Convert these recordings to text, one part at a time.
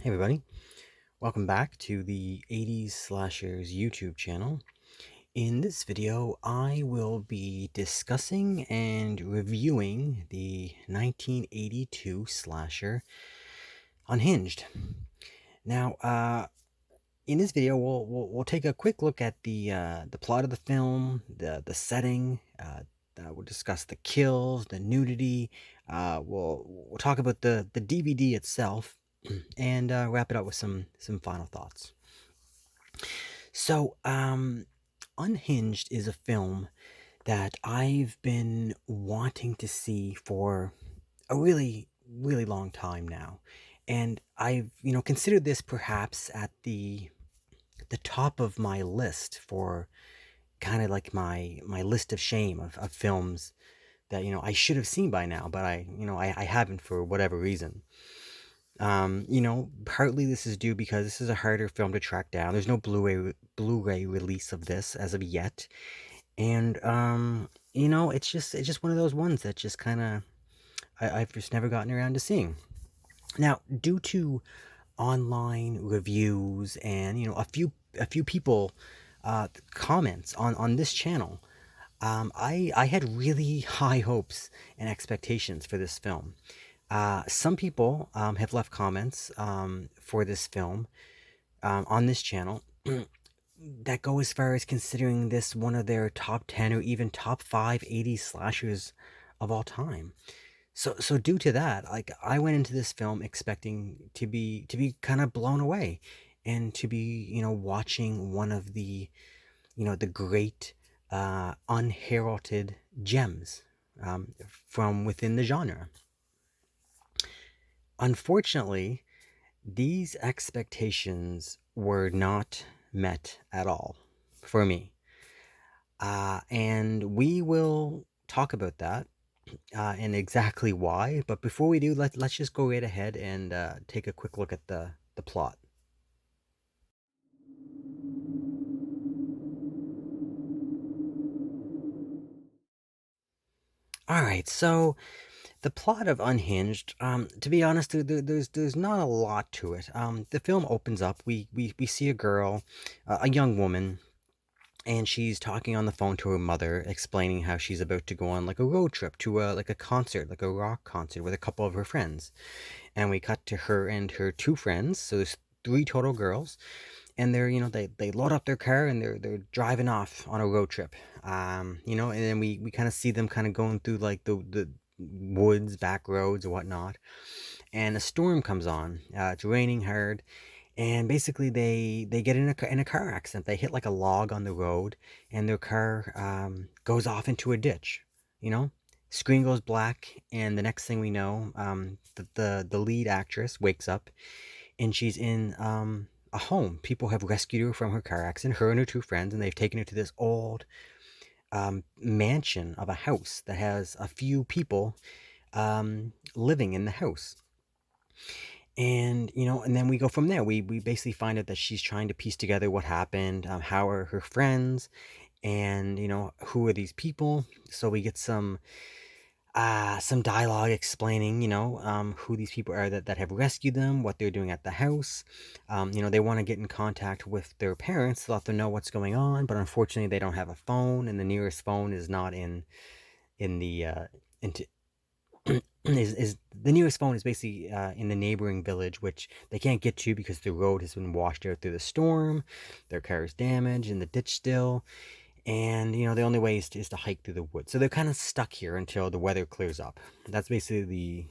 Hey everybody, welcome back to the 80s Slashers YouTube channel. In this video, I will be discussing and reviewing the 1982 slasher Unhinged. Now, in this video, we'll take a quick look at the plot of the film, the setting. We'll discuss the kills, the nudity. We'll talk about the DVD itself, and wrap it up with some final thoughts. So, Unhinged is a film that I've been wanting to see for a really long time now, and I've considered this perhaps at the top of my list for kind of like my list of shame of films that I should have seen by now, but I haven't for whatever reason. Partly this is due because this is a harder film to track down. There's no Blu-ray release of this as of yet. And it's just one of those ones that just kind of I've just never gotten around to seeing. Now, due to online reviews and a few people comments on this channel, I had really high hopes and expectations for this film. Some people have left comments for this film on this channel that go as far as considering this one of their top 10 or even top 5 80s slashers of all time. So due to that, like, I went into this film expecting to be kind of blown away and to be, watching one of the great unheralded gems from within the genre. Unfortunately, these expectations were not met at all for me. And we will talk about that and exactly why. But before we do, let's just go right ahead and take a quick look at the plot. All right, so the plot of Unhinged, to be honest, there's not a lot to it. The film opens up. We see a girl, a young woman, and she's talking on the phone to her mother, explaining how she's about to go on like a road trip to a concert, like a rock concert with a couple of her friends. And we cut to her and her two friends, so there's three total girls, and they're they load up their car and they're driving off on a road trip. And then we kind of see them kind of going through like the woods, back roads or whatnot, and a storm comes on. It's raining hard, and basically they get in a car accident. They hit like a log on the road, and their car goes off into a ditch. You know, screen goes black, and the next thing we know, the lead actress wakes up, and she's in a home. People have rescued her from her car accident, her and her two friends, and they've taken her to this old mansion of a house that has a few people living in the house. And then we go from there. We basically find out that she's trying to piece together what happened, how are her friends, and who are these people. So we get some dialogue explaining, who these people are that have rescued them, what they're doing at the house. They want to get in contact with their parents to let them know what's going on, but unfortunately they don't have a phone, and the nearest phone is not in the into is the nearest phone is basically in the neighboring village, which they can't get to because the road has been washed out through the storm. Their car is damaged in the ditch still, and the only way is to hike through the woods. So they're kind of stuck here until the weather clears up. That's basically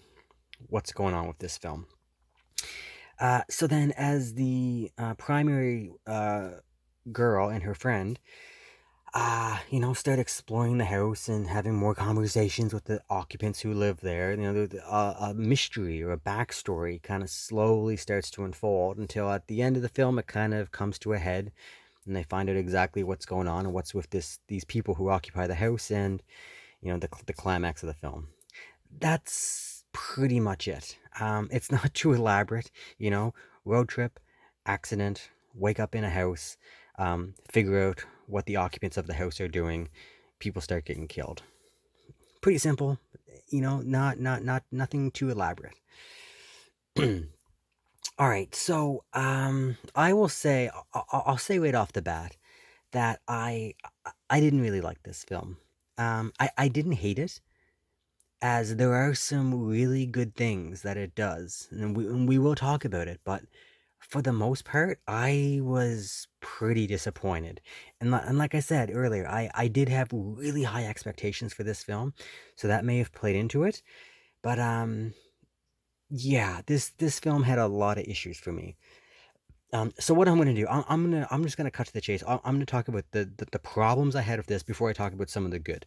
what's going on with this film. So then, as the primary girl and her friend start exploring the house and having more conversations with the occupants who live there. A mystery or a backstory kind of slowly starts to unfold until at the end of the film, it kind of comes to a head, and they find out exactly what's going on and what's with these people who occupy the house, and the climax of the film. That's pretty much it. It's not too elaborate. Road trip, accident, wake up in a house, figure out what the occupants of the house are doing, people start getting killed. Pretty simple, not nothing too elaborate. All right, so I will say I'll say right off the bat that I didn't really like this film. I didn't hate it, as there are some really good things that it does, and we will talk about it. But for the most part, I was pretty disappointed. And like I said earlier, I did have really high expectations for this film, so that may have played into it. But yeah, this film had a lot of issues for me. So what I'm gonna do, I'm just gonna cut to the chase. I'm gonna talk about the problems I had with this before I talk about some of the good.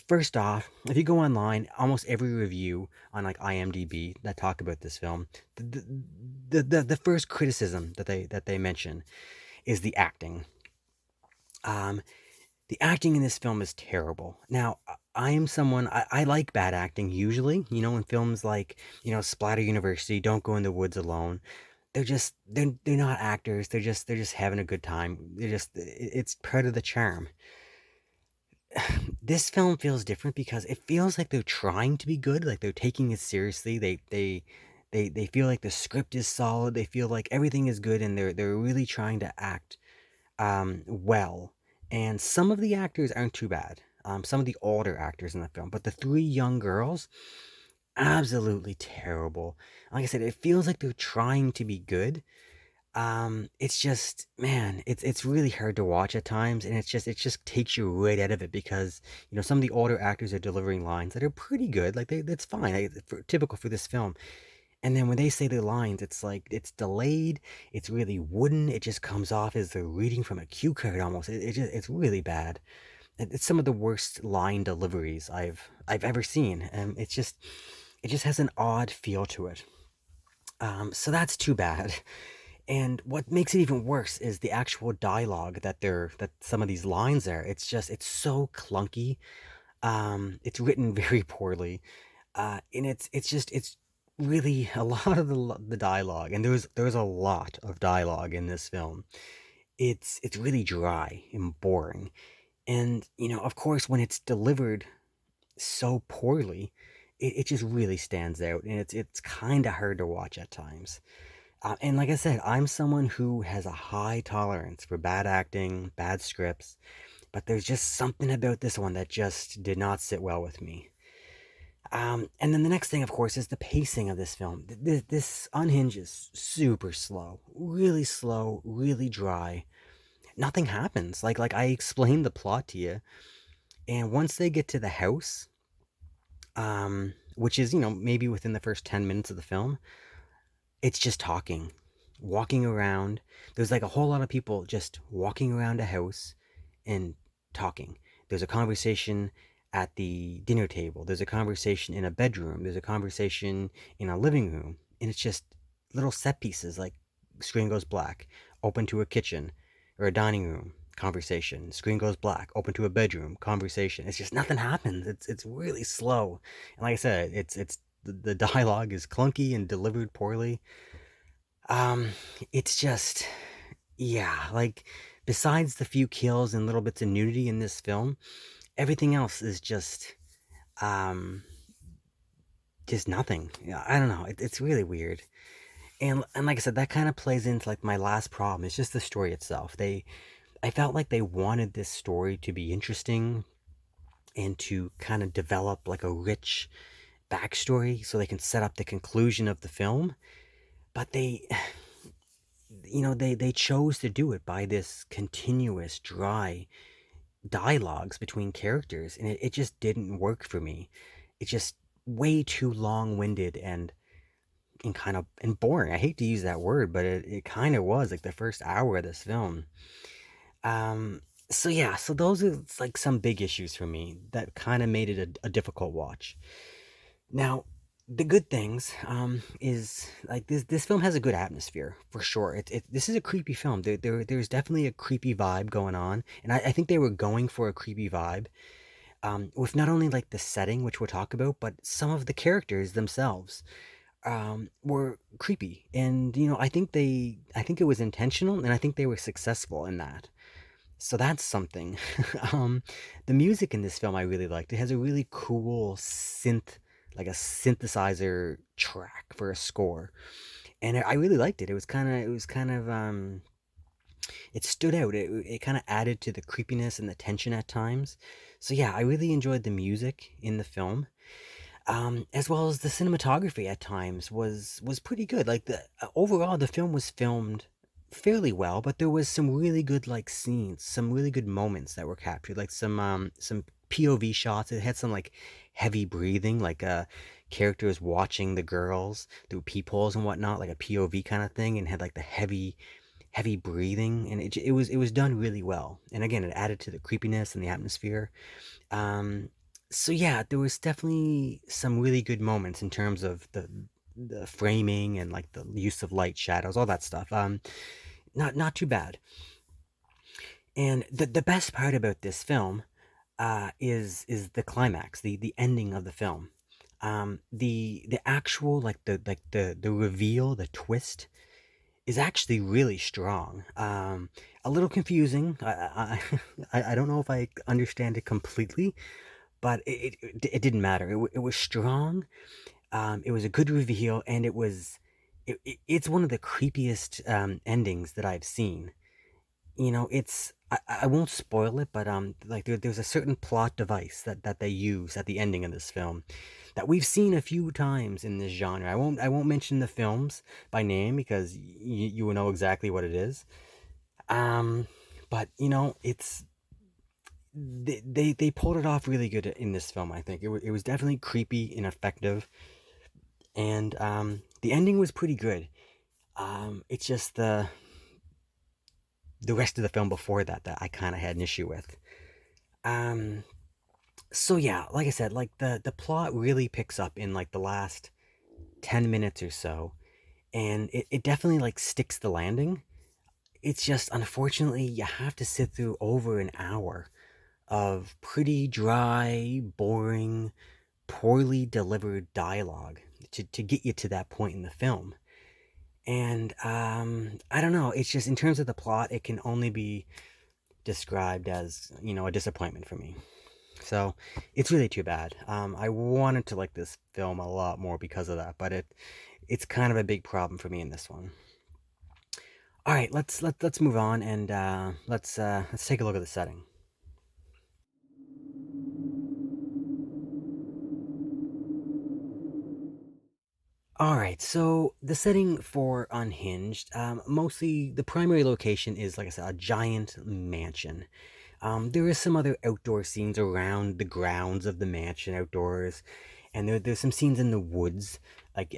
First off, if you go online, almost every review on like IMDb that talk about this film, the first criticism that they mention is the acting. Um, the acting in this film is terrible. Now, I am someone I like bad acting usually. You know, in films like Splatter University, Don't Go in the Woods Alone. They're not actors. They're just having a good time. It's part of the charm. This film feels different because it feels like they're trying to be good, like they're taking it seriously. They feel like the script is solid. They feel like everything is good, and they're really trying to act well. And some of the actors aren't too bad. Some of the older actors in the film, but the three young girls, absolutely terrible. Like I said, it feels like they're trying to be good. It's just, man, it's really hard to watch at times, and it just takes you right out of it because some of the older actors are delivering lines that are pretty good, like that's fine, typical for this film. And then when they say their lines, it's like it's delayed, it's really wooden, it just comes off as they're reading from a cue card almost. It's really bad. It's some of the worst line deliveries I've ever seen, and it just has an odd feel to it. So that's too bad. And what makes it even worse is the actual dialogue that some of these lines are. It's so clunky. It's written very poorly. And it's really a lot of the dialogue, and there's a lot of dialogue in this film. It's really dry and boring. And of course, when it's delivered so poorly, it just really stands out, and it's kind of hard to watch at times. And like I said, I'm someone who has a high tolerance for bad acting, bad scripts, but there's just something about this one that just did not sit well with me. And then the next thing, of course, is the pacing of this film. This Unhinged is super slow, really dry. Nothing happens. Like I explained the plot to you, and once they get to the house, which is maybe within the first 10 minutes of the film, it's just talking, walking around. There's like a whole lot of people just walking around a house and talking. There's a conversation at the dinner table. There's a conversation in a bedroom. There's a conversation in a living room. And it's just little set pieces like screen goes black, open to a kitchen or a dining room, conversation. Screen goes black, open to a bedroom, conversation. It's just nothing happens. It's really slow. And like I said, it's the dialogue is clunky and delivered poorly. Um, it's just, yeah, like besides the few kills and little bits of nudity in this film, everything else is um, just nothing. Yeah, I don't know. It's really weird. And like I said, that kind of plays into like my last problem. It's just the story itself. I felt like they wanted this story to be interesting and to kind of develop like a rich backstory so they can set up the conclusion of the film. But they chose to do it by this continuous dry dialogues between characters, and it just didn't work for me. It's just way too long-winded and kind of and boring. I hate to use that word, but it kind of was like the first hour of this film. So yeah, so those are like some big issues for me that kind of made it a difficult watch. Now, the good things is like this film has a good atmosphere for sure. This is a creepy film. There's definitely a creepy vibe going on, and I think they were going for a creepy vibe with not only like the setting, which we'll talk about, but some of the characters themselves were creepy. And I think it was intentional, and I think they were successful in that. So that's something. um, the music in this film I really liked. It has a really cool synth, like a synthesizer track for a score. and I really liked it. It stood out. It kind of added to the creepiness and the tension at times. So yeah, I really enjoyed the music in the film, as well as the cinematography at times was pretty good. Like the overall, the film was filmed fairly well, but there was some really good like scenes, some really good moments that were captured, like some POV shots. It had some like heavy breathing, like characters watching the girls through peepholes and whatnot, like a POV kind of thing, and had like the heavy breathing, and it was done really well. And again, it added to the creepiness and the atmosphere. Um, so yeah, there was definitely some really good moments in terms of the framing and like the use of light, shadows, all that stuff. Not too bad. And the best part about this film is the climax, the ending of the film. The actual the reveal, the twist is actually really strong. A little confusing. I don't know if I understand it completely, but it didn't matter. It was strong. It was a good reveal, and it's one of the creepiest endings that I've seen. I won't spoil it, but like there's a certain plot device that they use at the ending of this film that we've seen a few times in this genre. I won't mention the films by name because you will know exactly what it is. Um, but it's they pulled it off really good in this film. I think it was definitely creepy and effective, and the ending was pretty good. It's just the rest of the film before that I kind of had an issue with. Um, so yeah, like I said, like the plot really picks up in like the last 10 minutes or so, and it definitely like sticks the landing. It's just unfortunately you have to sit through over an hour of pretty dry, boring, poorly delivered dialogue to get you to that point in the film. And I don't know, it's just in terms of the plot, it can only be described as, a disappointment for me. So it's really too bad. I wanted to like this film a lot more because of that, but it's kind of a big problem for me in this one. All right, let's move on and let's take a look at the setting. All right, so the setting for Unhinged, mostly the primary location is, like I said, a giant mansion. There is some other outdoor scenes around the grounds of the mansion outdoors, and there's some scenes in the woods, like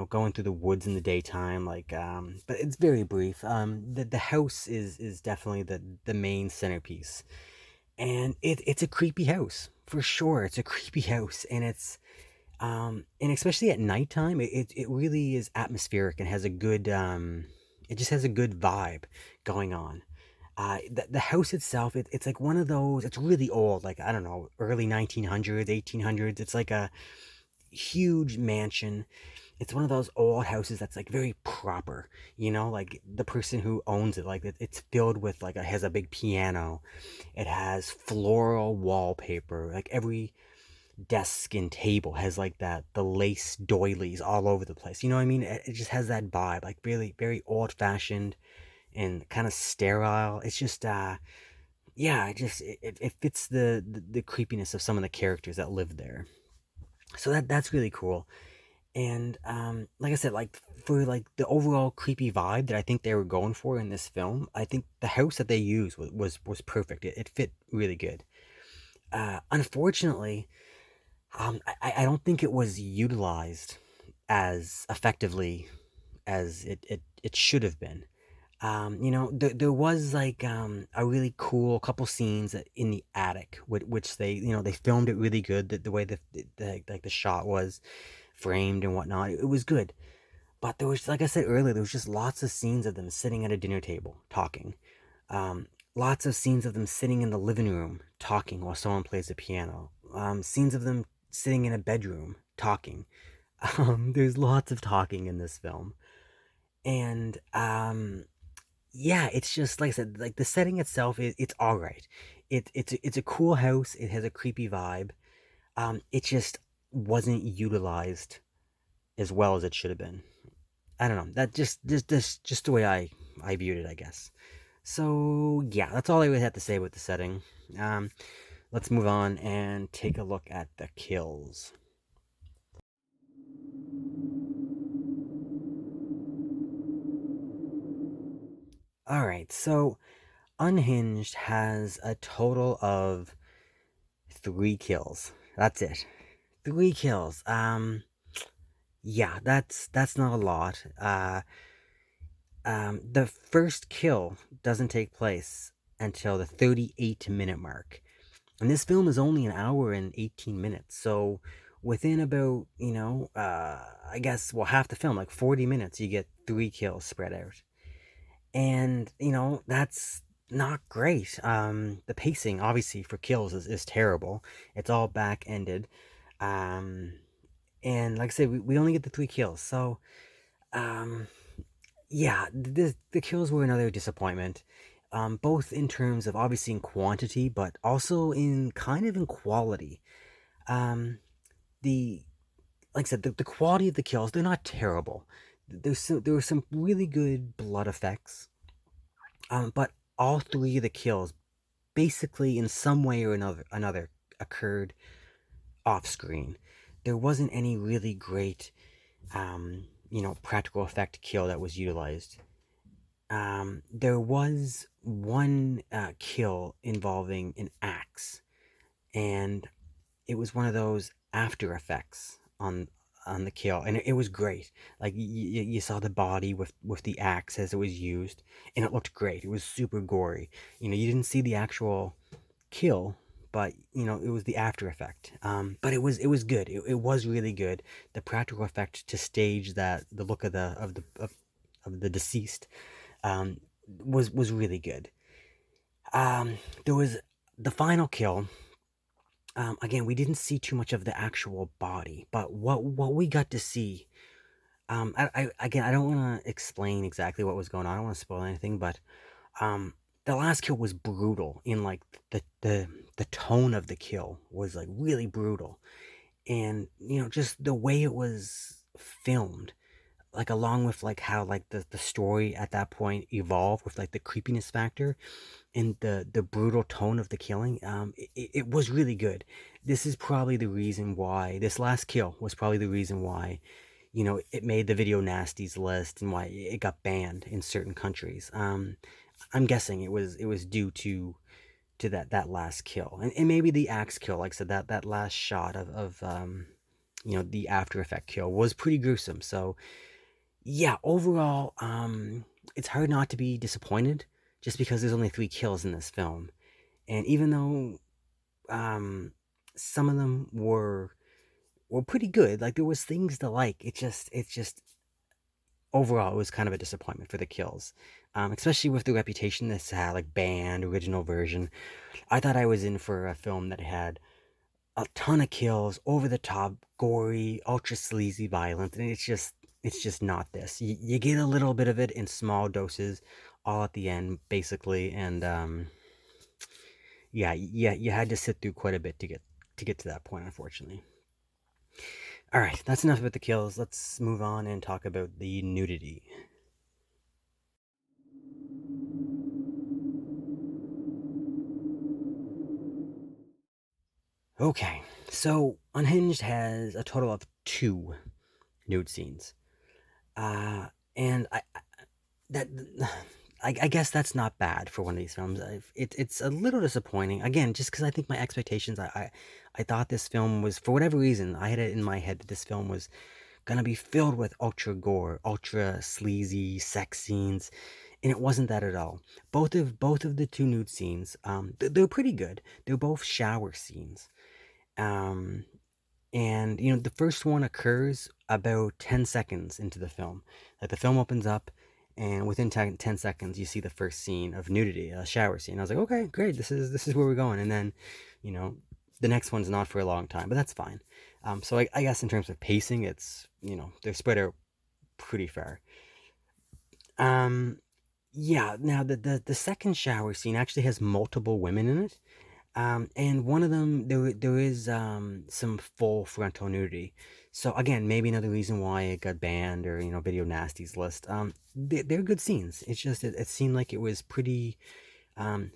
going through the woods in the daytime, but it's very brief. The house is definitely the main centerpiece, and it's a creepy house for sure. It's a creepy house, and especially at nighttime, it really is atmospheric and has a good it just has a good vibe going on. The house itself, it's like one of those. It's really old, like I don't know, early 1900s, 1800s. It's like a huge mansion. It's one of those old houses that's like very proper. Like the person who owns it, like it's filled with like has a big piano. It has floral wallpaper. Like every desk and table has like the lace doilies all over the place. You know what I mean? It just has that vibe, like really very old fashioned and kind of sterile. It's just yeah, it fits the creepiness of some of the characters that live there. So that's really cool. And like I said, like for like the overall creepy vibe that I think they were going for in this film, I think the house that they used was perfect. It fit really good. Unfortunately, I don't think it was utilized as effectively as it should have been. There was like a really cool couple scenes in the attic, which they filmed it really good. The way the shot was framed and whatnot, it was good. But there was, like I said earlier, there was just lots of scenes of them sitting at a dinner table talking. Lots of scenes of them sitting in the living room talking while someone plays the piano. Scenes of them sitting in a bedroom talking. There's lots of talking in this film, and yeah, it's just like I said, like the setting itself it's all right. It's a cool house. It has a creepy vibe. It just wasn't utilized as well as it should have been. I don't know. That just the way I viewed it, I guess. So yeah, that's all I would have to say with the setting. Um, let's move on and take a look at the kills. All right, so Unhinged has a total of 3 kills. That's it. 3 kills. Yeah, that's not a lot. The first kill doesn't take place until the 38-minute mark. And this film is only an hour and 18 minutes. So within about, I guess, well, half the film, like 40 minutes, you get 3 kills spread out. And, that's not great. The pacing, obviously, for kills is terrible. It's all back ended. Um, and like I said, we only get the 3 kills. So, um, yeah, the kills were another disappointment. Both in terms of obviously in quantity, but also in kind of in quality. Um, the like I said, the quality of the kills, they're not terrible. There were some really good blood effects. But all 3 of the kills basically in some way or another occurred off screen. There wasn't any really great practical effect kill that was utilized. There was one kill involving an axe, and it was one of those after effects on the kill, and it was great. Like you saw the body with the axe as it was used, and it looked great. It was super gory. You didn't see the actual kill, but it was the after effect. But it was good. It was really good. The practical effect to stage that the look of the deceased um, was really good. There was the final kill. Again, we didn't see too much of the actual body, but what we got to see. Again, I don't want to explain exactly what was going on. I don't want to spoil anything, but um, the last kill was brutal. In like the tone of the kill was like really brutal, and just the way it was filmed, like along with like how like the story at that point evolved with like the creepiness factor and the brutal tone of the killing. It was really good. This is probably the reason why this last kill was probably the reason why it made the video nasties list and why it got banned in certain countries. I'm guessing it was due to that last kill, and maybe the axe kill. Like I said, that last shot of the after effect kill was pretty gruesome. So yeah, overall, it's hard not to be disappointed just because there's only 3 kills in this film. And even though um, some of them were pretty good, like there was things to like. It's just overall it was kind of a disappointment for the kills, especially with the reputation this had, like banned original version. I thought I was in for a film that had a ton of kills, over the top, gory, ultra sleazy violence, and it's just not this. You get a little bit of it in small doses, all at the end, basically, and yeah, you had to sit through quite a bit to get to that point, unfortunately. All right, that's enough about the kills. Let's move on and talk about the nudity. Okay, so Unhinged has a total of 2 nude scenes, uh, and that I guess that's not bad for one of these films. It's a little disappointing again, just because I think my expectations. I thought this film was, for whatever reason, I had it in my head that this film was gonna be filled with ultra gore, ultra sleazy sex scenes, and it wasn't that at all. Both of the 2 nude scenes, they're pretty good. They're both shower scenes. Um, and the first one occurs about 10 seconds into the film. Like the film opens up, and within 10 seconds you see the first scene of nudity, a shower scene. I was like, okay, great, this is where we're going. And then you know the next one's not for a long time, but that's fine. So I guess in terms of pacing, it's they're spread out pretty far. um yeah, now the second shower scene actually has multiple women in it. And one of them, there is some full frontal nudity. So again, maybe another reason why it got banned or video nasties list. They're good scenes. It's just it seemed like it was pretty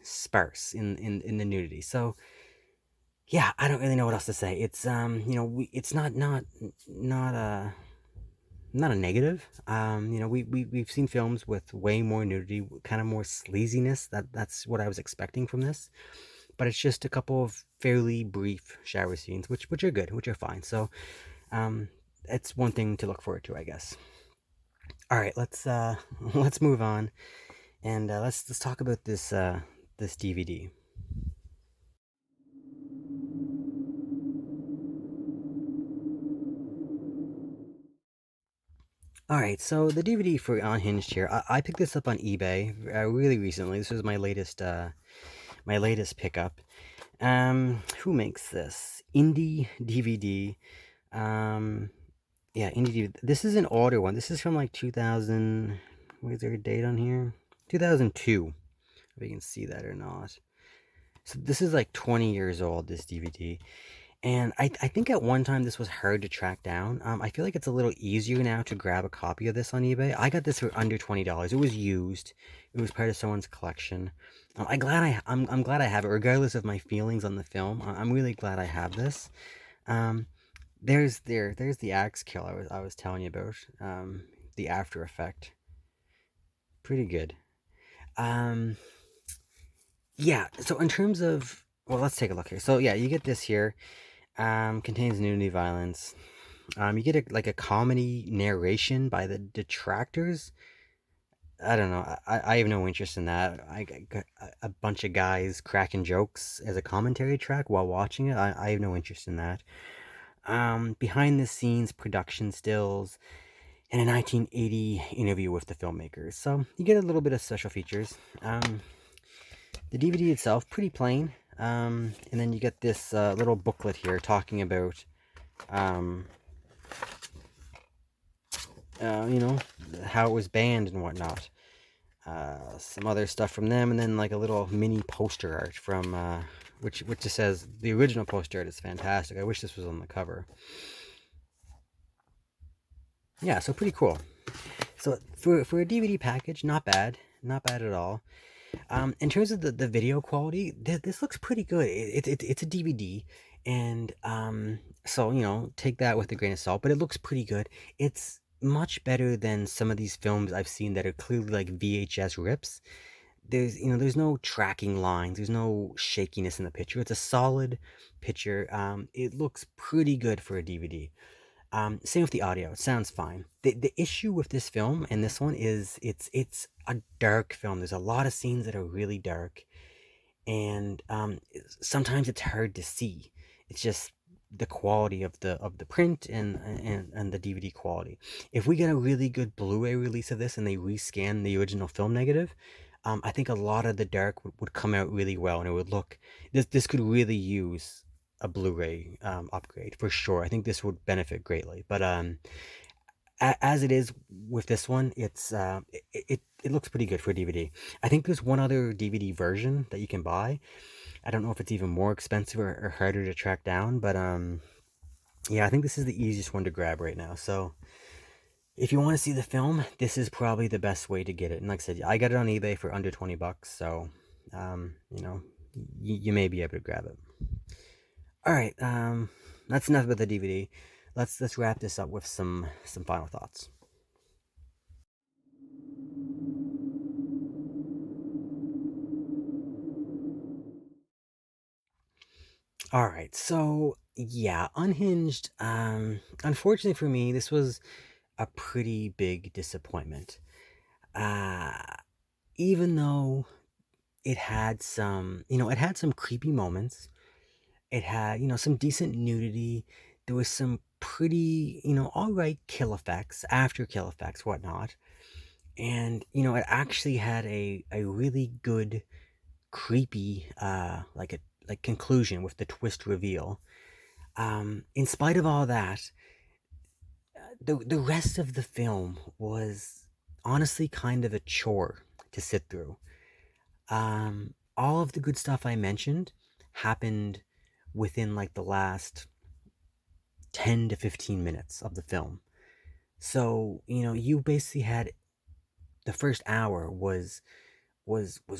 sparse in the nudity. So yeah, I don't really know what else to say. It's it's not a negative. We've seen films with way more nudity, kind of more sleaziness. That's what I was expecting from this. But it's just a couple of fairly brief shower scenes, which are good, which are fine. So um, it's one thing to look forward to, I guess. All right, let's move on and let's talk about this DVD. All right, so the DVD for Unhinged here, I picked this up on eBay really recently. This was my latest pickup. Who makes this? Indie DVD. Um, yeah, Indie DVD. This is an older one. This is from like 2000. Is there a date on here? 2002. If you can see that or not. So this is like 20 years old. This DVD. And I think at one time this was hard to track down. I feel like it's a little easier now to grab a copy of this on eBay. I got this for under $20. It was used. It was part of someone's collection. I'm glad I have it, regardless of my feelings on the film. I'm really glad I have this. Um, there's the axe kill I was telling you about. The after effect, pretty good. Um, yeah. So in terms of let's take a look here. So yeah, you get this here. Contains nudity, violence. You get like a comedy narration by the detractors. I don't know. I have no interest in that. I got a bunch of guys cracking jokes as a commentary track while watching it. I have no interest in that. Behind the scenes production stills and a 1980 interview with the filmmakers. So you get a little bit of special features. The DVD itself pretty plain. And then you get this little booklet here talking about um, you know, how it was banned and whatnot. Some other stuff from them, and then like a little mini poster art from which just says the original poster art is fantastic. I wish this was on the cover. Yeah, so pretty cool. So for a DVD package, not bad, not bad at all. In terms of the video quality, this looks pretty good. It's a DVD, and so take that with a grain of salt. But it looks pretty good. It's much better than some of these films I've seen that are clearly like VHS rips. There's no tracking lines. There's no shakiness in the picture. It's a solid picture. It looks pretty good for a DVD. Same with the audio. It sounds fine. The issue with this film and this one is it's a dark film. There's a lot of scenes that are really dark, and sometimes it's hard to see. It's just the quality of the print and the DVD quality. If we get a really good Blu-ray release of this and they rescan the original film negative, I think a lot of the dark would come out really well, and it would look this could really use a Blu-ray upgrade for sure. I think this would benefit greatly. But as it is with this one, it looks pretty good for a DVD. I think there's one other DVD version that you can buy. I don't know if it's even more expensive or harder to track down, but yeah, I think this is the easiest one to grab right now. So if you want to see the film, this is probably the best way to get it. And like I said, I got it on eBay for under $20, so you may be able to grab it. All right, that's enough about the DVD. Let's wrap this up with some final thoughts. All right, so yeah, Unhinged. Unfortunately for me, this was a pretty big disappointment. Uh, Even though it had some creepy moments. It had, some decent nudity. There was some pretty, all right kill effects, after kill effects, whatnot. And, it actually had a really good, creepy, like conclusion with the twist reveal. In spite of all that, the rest of the film was honestly kind of a chore to sit through. All of the good stuff I mentioned happened within like the last 10 to 15 minutes of the film. So, you basically had the first hour was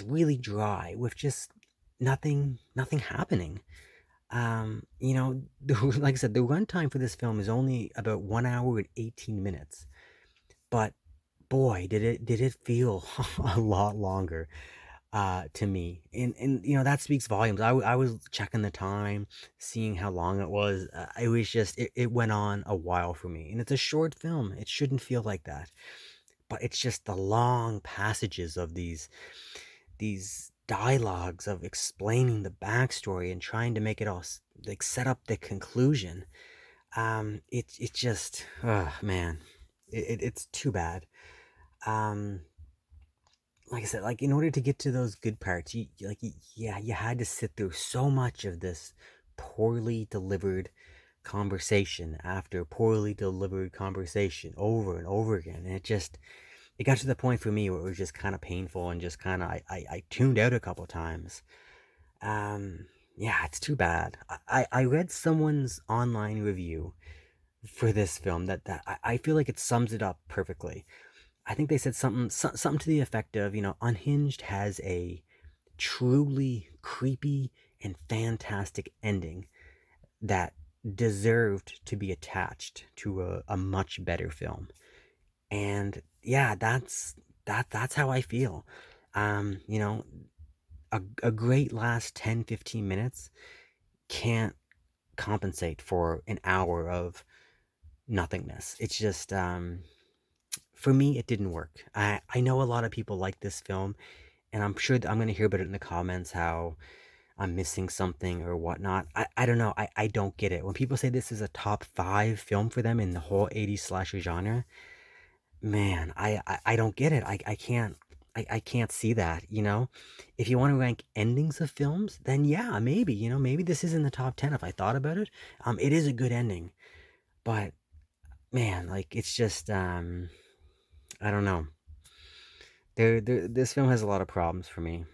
really dry with just nothing happening. Like I said, the runtime for this film is only about 1 hour and 18 minutes. But boy, did it feel a lot longer to me. And that speaks volumes. I was checking the time, seeing how long it was. It was just it went on a while for me. And it's a short film. It shouldn't feel like that. But it's just the long passages of these dialogues of explaining the backstory and trying to make it all like set up the conclusion. It just, oh man, it's too bad. Um, like I said, like in order to get to those good parts, yeah, you had to sit through so much of this poorly delivered conversation after poorly delivered conversation over and over again, and it got to the point for me where it was just kind of painful and just kind of I tuned out a couple times. Um, yeah, it's too bad. I read someone's online review for this film that I feel like it sums it up perfectly. I think they said something to the effect of, Unhinged has a truly creepy and fantastic ending that deserved to be attached to a much better film. And yeah, that's how I feel. Um, you know, a great last 10-15 minutes can't compensate for an hour of nothingness. It's just for me it didn't work. I know a lot of people like this film, and I'm sure that I'm going to hear about it in the comments how I'm missing something or whatnot. I don't know. I don't get it. When people say this is a top 5 film for them in the whole 80s slasher genre, man, I don't get it. I can't see that, If you want to rank endings of films, then yeah, maybe, maybe this is in the top 10 if I thought about it. It is a good ending, but man, like it's just I don't know. This film has a lot of problems for me.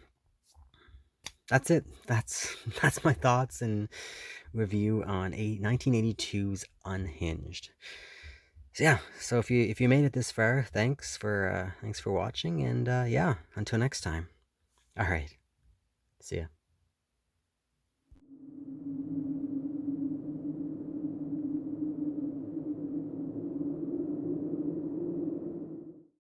That's it. That's my thoughts and review on a 1982's Unhinged. So yeah, so if you made it this far, thanks for watching, and yeah, until next time. All right, see ya.